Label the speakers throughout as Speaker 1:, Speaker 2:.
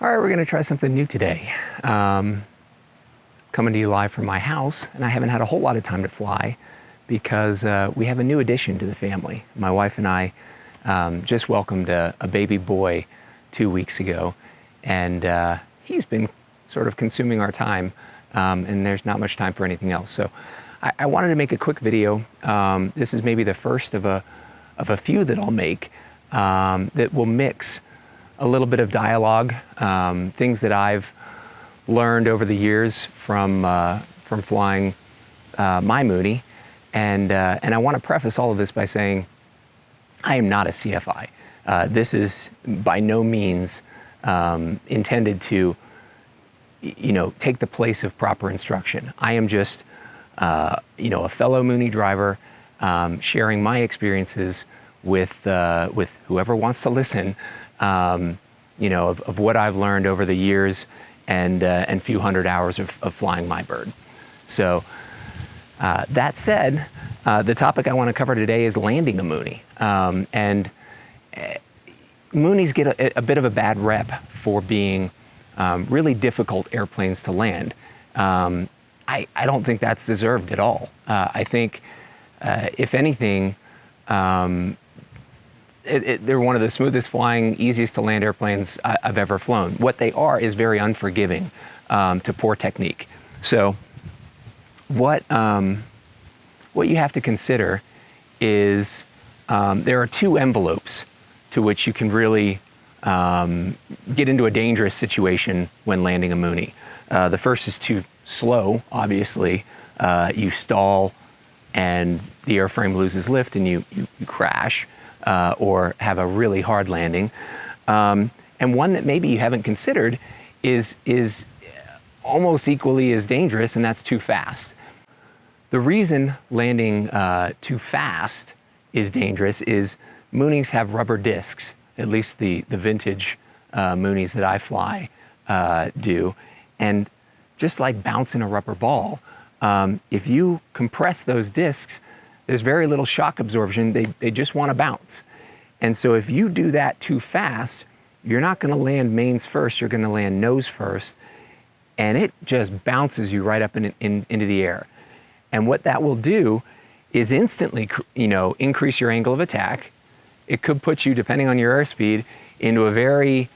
Speaker 1: All right, we're gonna try something new today. Coming to you live from my house, and I haven't had a whole lot of time to fly because we have a new addition to the family. My wife and I just welcomed a baby boy 2 weeks ago, and he's been sort of consuming our time, and there's not much time for anything else. So I wanted to make a quick video. This is maybe the first of a few that I'll make that will mix a little bit of dialogue, things that I've learned over the years from flying Man+Mooney, and I want to preface all of this by saying I am not a CFI. This is by no means intended to, take the place of proper instruction. I am just, a fellow Mooney driver, sharing my experiences with whoever wants to listen. Of what I've learned over the years and few hundred hours of flying my bird. So that said, the topic I want to cover today is landing a Mooney. And Moonies get a bit of a bad rep for being really difficult airplanes to land. I don't think that's deserved at all. I think, if anything, they're one of the smoothest flying, easiest to land airplanes I've ever flown. What they are is very unforgiving to poor technique. So what you have to consider is there are two envelopes to which you can really get into a dangerous situation when landing a Mooney. The first is too slow, obviously. You stall and the airframe loses lift and you crash. Or have a really hard landing. And one that maybe you haven't considered is almost equally as dangerous, and that's too fast. The reason landing too fast is dangerous is Moonies have rubber discs, at least the vintage Moonies that I fly do. And just like bouncing a rubber ball, if you compress those discs, there's very little shock absorption. They just want to bounce. And so if you do that too fast, you're not going to land mains first, you're going to land nose first, and it just bounces you right up into the air. And what that will do is instantly, increase your angle of attack. It could put you, depending on your airspeed, into a very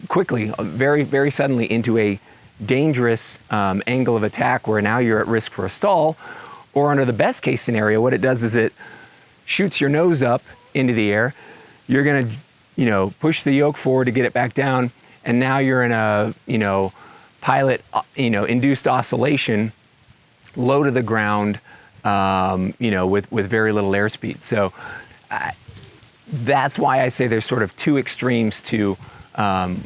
Speaker 1: quickly, very, very suddenly into a dangerous angle of attack where now you're at risk for a stall. Or under the best case scenario, what it does is it shoots your nose up into the air. You're gonna, push the yoke forward to get it back down, and now you're in a, pilot, induced oscillation, low to the ground, with very little airspeed. So that's why I say there's sort of two extremes to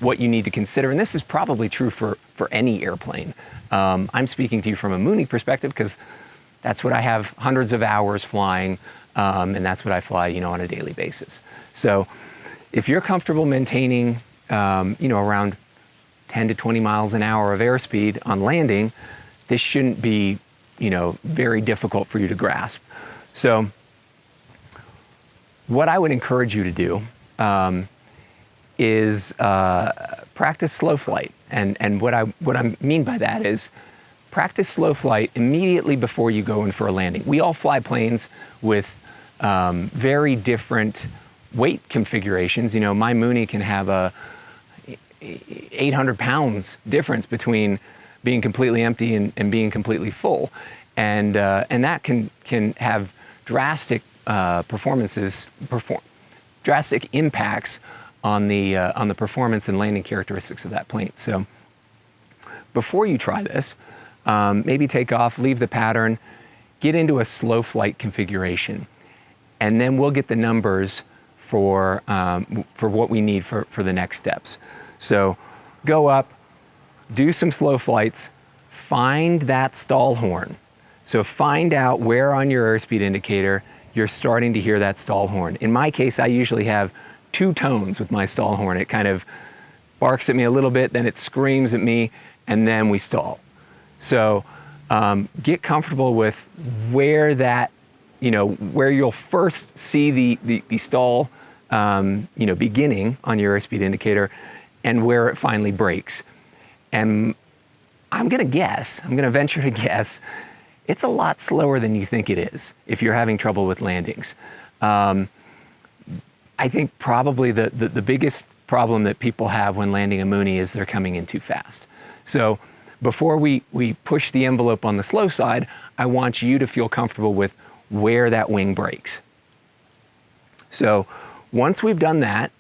Speaker 1: what you need to consider, and this is probably true for any airplane. I'm speaking to you from a Mooney perspective because that's what I have hundreds of hours flying, and that's what I fly, on a daily basis. So if you're comfortable maintaining, around 10 to 20 miles an hour of airspeed on landing, this shouldn't be, very difficult for you to grasp. So what I would encourage you to do is practice slow flight. And what I mean by that is practice slow flight immediately before you go in for a landing. We all fly planes with very different weight configurations. My Mooney can have a 800 pounds difference between being completely empty and being completely full. And that can have drastic drastic impacts on the performance and landing characteristics of that plane. So before you try this, maybe take off, leave the pattern, get into a slow flight configuration, and then we'll get the numbers for what we need for the next steps. So go up, do some slow flights, find that stall horn. So find out where on your airspeed indicator you're starting to hear that stall horn. In my case, I usually have two tones with my stall horn. It kind of barks at me a little bit, then it screams at me, and then we stall. So get comfortable with where that, where you'll first see the stall, beginning on your airspeed indicator, and where it finally breaks. And I'm going to venture to guess, it's a lot slower than you think it is if you're having trouble with landings. I think probably the biggest problem that people have when landing a Mooney is they're coming in too fast. So before we push the envelope on the slow side, I want you to feel comfortable with where that wing breaks. So once we've done that,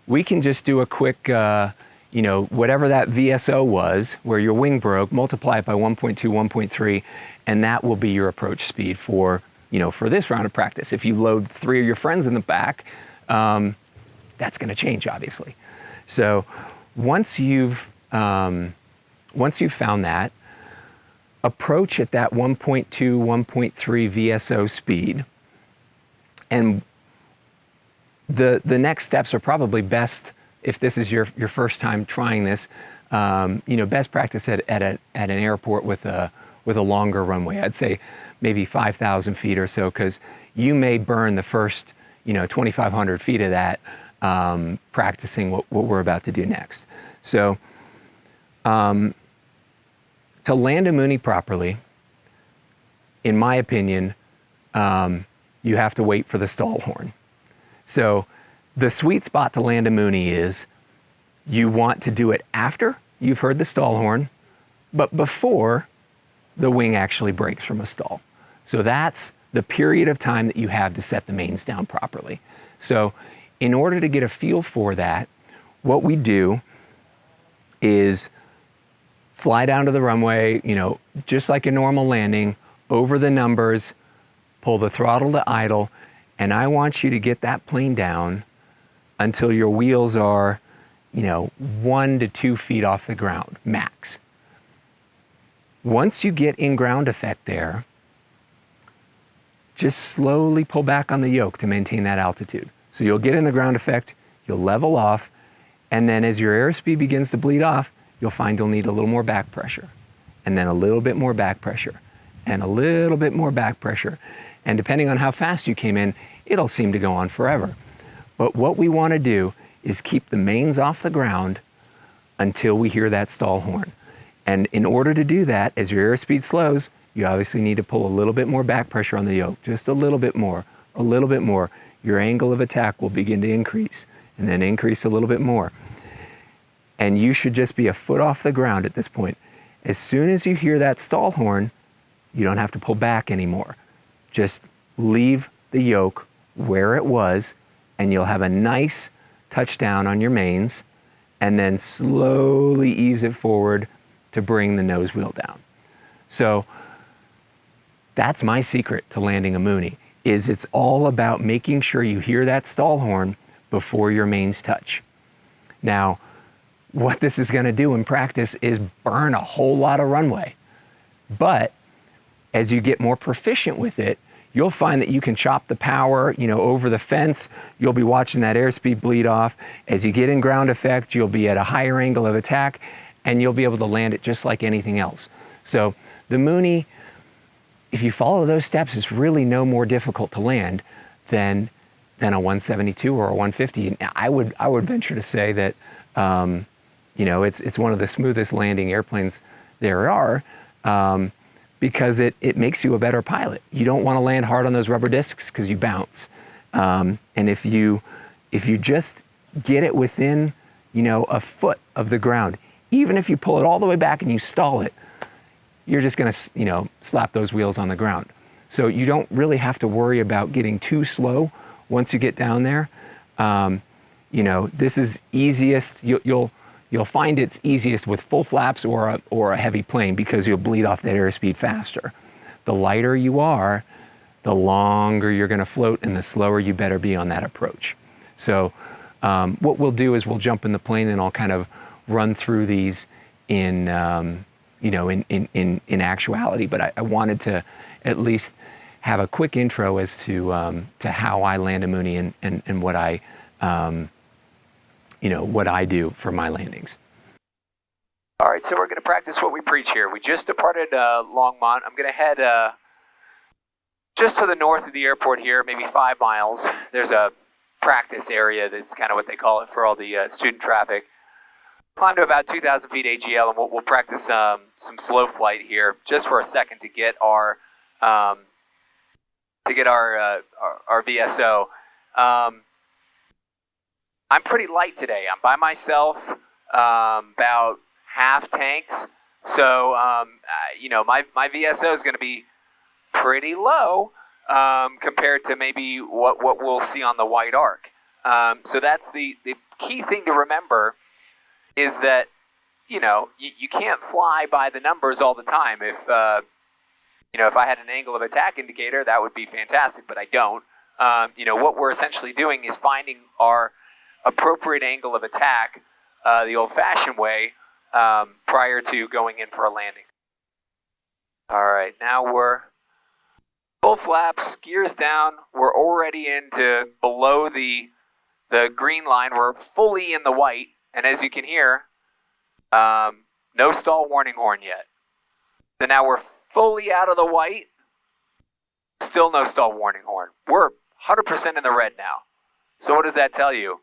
Speaker 1: we can just do a quick, whatever that VSO was, where your wing broke, multiply it by 1.2, 1.3, and that will be your approach speed for this round of practice. If you load 3 of your friends in the back, that's going to change, obviously. So once you've found that, approach at that 1.2, 1.3 VSO speed, and the next steps are probably best if this is your first time trying this. Best practice at an airport with a longer runway. I'd say maybe 5,000 feet or so, because you may burn the first 2,500 feet of that practicing what we're about to do next. So to land a Mooney properly, in my opinion, you have to wait for the stall horn. So the sweet spot to land a Mooney is you want to do it after you've heard the stall horn, but before the wing actually breaks from a stall. So that's the period of time that you have to set the mains down properly. So in order to get a feel for that, what we do is fly down to the runway, just like a normal landing, over the numbers, pull the throttle to idle, and I want you to get that plane down until your wheels are, 1 to 2 feet off the ground, max. Once you get in ground effect there, just slowly pull back on the yoke to maintain that altitude. So you'll get in the ground effect, you'll level off, and then as your airspeed begins to bleed off, you'll find you'll need a little more back pressure, and then a little bit more back pressure, and a little bit more back pressure. And depending on how fast you came in, it'll seem to go on forever. But what we want to do is keep the mains off the ground until we hear that stall horn. And in order to do that, as your airspeed slows, you obviously need to pull a little bit more back pressure on the yoke, just a little bit more, a little bit more. Your angle of attack will begin to increase, and then increase a little bit more. And you should just be a foot off the ground at this point. As soon as you hear that stall horn, you don't have to pull back anymore. Just leave the yoke where it was, and you'll have a nice touchdown on your mains, and then slowly ease it forward to bring the nose wheel down. So that's my secret to landing a Mooney, is it's all about making sure you hear that stall horn before your mains touch. Now, what this is going to do in practice is burn a whole lot of runway. But as you get more proficient with it, you'll find that you can chop the power, over the fence. You'll be watching that airspeed bleed off. As you get in ground effect, you'll be at a higher angle of attack, and you'll be able to land it just like anything else. So the Mooney, if you follow those steps, is really no more difficult to land than a 172 or a 150. And I would venture to say that it's one of the smoothest landing airplanes there are, because it makes you a better pilot. You don't want to land hard on those rubber discs because you bounce. And if you just get it within a foot of the ground, even if you pull it all the way back and you stall it, you're just going to slap those wheels on the ground. So you don't really have to worry about getting too slow once you get down there. This is easiest. You'll find it's easiest with full flaps or a heavy plane, because you'll bleed off that airspeed faster. The lighter you are, the longer you're going to float, and the slower you better be on that approach. So what we'll do is we'll jump in the plane, and I'll kind of run through these in actuality. But I wanted to at least have a quick intro as to how I land a Mooney and what I what I do for my landings. All right, so we're going to practice what we preach here. We just departed Longmont. I'm going to head just to the north of the airport here, maybe 5 miles. There's a practice area that's kind of what they call it for all the student traffic. Climb to about 2,000 feet AGL, and we'll practice some slow flight here just for a second to get our VSO. I'm pretty light today. I'm by myself, about half tanks. So, my VSO is going to be pretty low compared to maybe what we'll see on the white arc. So that's the key thing to remember is that, you can't fly by the numbers all the time. If I had an angle of attack indicator, that would be fantastic, but I don't. What we're essentially doing is finding our appropriate angle of attack the old-fashioned way prior to going in for a landing. All right, now we're full flaps, gears down. We're already into below the green line. We're fully in the white, and as you can hear, no stall warning horn yet. So now we're fully out of the white, still no stall warning horn. We're 100% in the red now. So what does that tell you?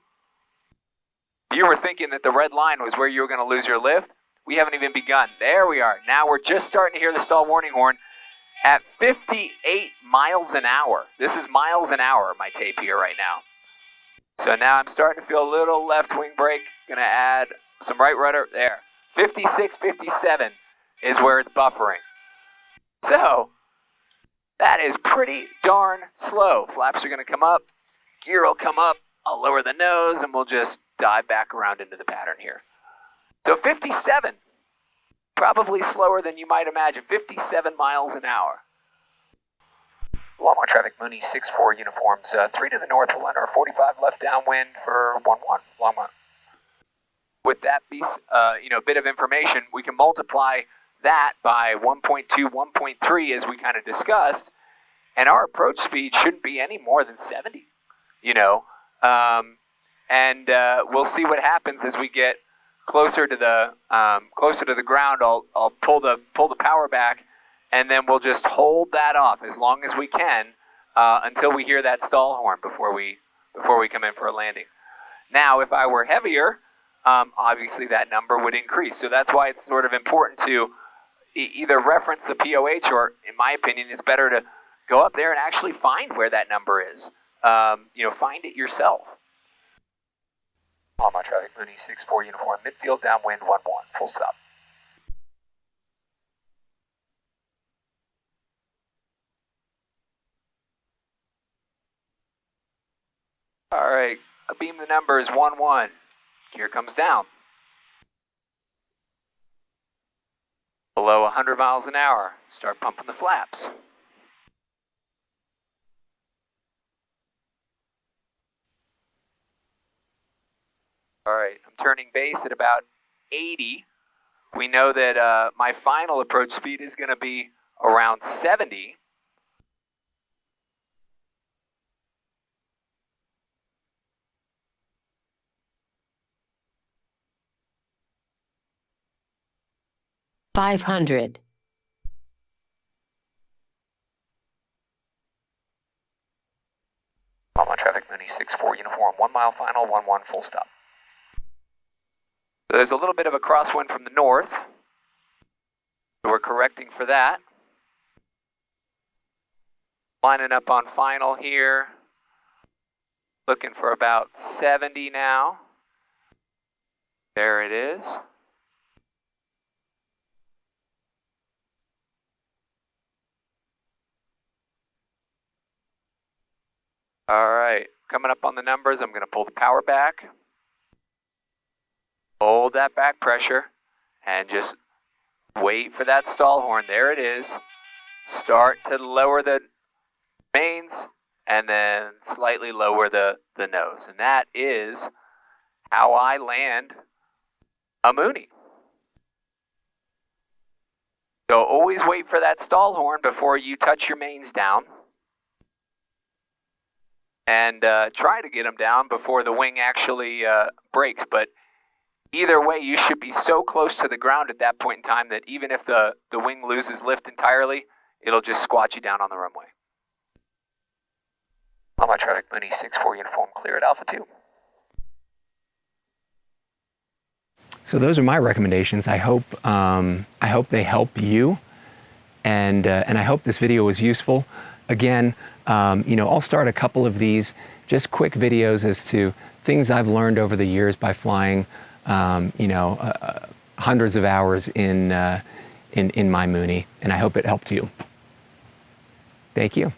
Speaker 1: If you were thinking that the red line was where you were going to lose your lift, we haven't even begun. There we are. Now we're just starting to hear the stall warning horn at 58 miles an hour. This is miles an hour, my tape here right now. So now I'm starting to feel a little left wing brake. Going to add some right rudder there. 56, 57 is where it's buffering. So that is pretty darn slow. Flaps are going to come up. Gear will come up. I'll lower the nose and we'll just dive back around into the pattern here. So 57, probably slower than you might imagine. 57 miles an hour. Longmont traffic, Mooney 6-4 uniforms. 3 to the north, we'll enter a 45 left downwind for 1-1, Longmont. With that piece, bit of information, we can multiply that by 1.2, 1.3 as we kind of discussed, and our approach speed shouldn't be any more than 70, we'll see what happens as we get closer to the ground. I'll pull the power back, and then we'll just hold that off as long as we can until we hear that stall horn before we come in for a landing. Now, if I were heavier, obviously that number would increase. So that's why it's sort of important to either reference the POH, or in my opinion, it's better to go up there and actually find where that number is. Find it yourself. Longmont traffic, Mooney 6-4 uniform, midfield downwind 1-1, full stop. All right, I beam the numbers 1-1. Gear comes down. Below 100 miles an hour, start pumping the flaps. All right, I'm turning base at about 80. We know that my final approach speed is going to be around 70.
Speaker 2: $500.
Speaker 1: Longmont traffic, Mooney 6-4 uniform, 1 mile final, 1-1 full stop. So there's a little bit of a crosswind from the north. So we're correcting for that. Lining up on final here. Looking for about 70 now. There it is. All right, coming up on the numbers, I'm going to pull the power back. Hold that back pressure and just wait for that stall horn. There it is. Start to lower the mains and then slightly lower the nose. And that is how I land a Mooney. So always wait for that stall horn before you touch your mains down. And try to get them down before the wing actually breaks. But either way, you should be so close to the ground at that point in time that even if the wing loses lift entirely, it'll just squat you down on the runway. Longmont traffic, Mooney 6-4 uniform, clear at Alpha 2. So those are my recommendations. I hope they help you, and I hope this video was useful. Again, I'll start a couple of these just quick videos as to things I've learned over the years by flying, hundreds of hours in Man+Mooney, and I hope it helped you. Thank you.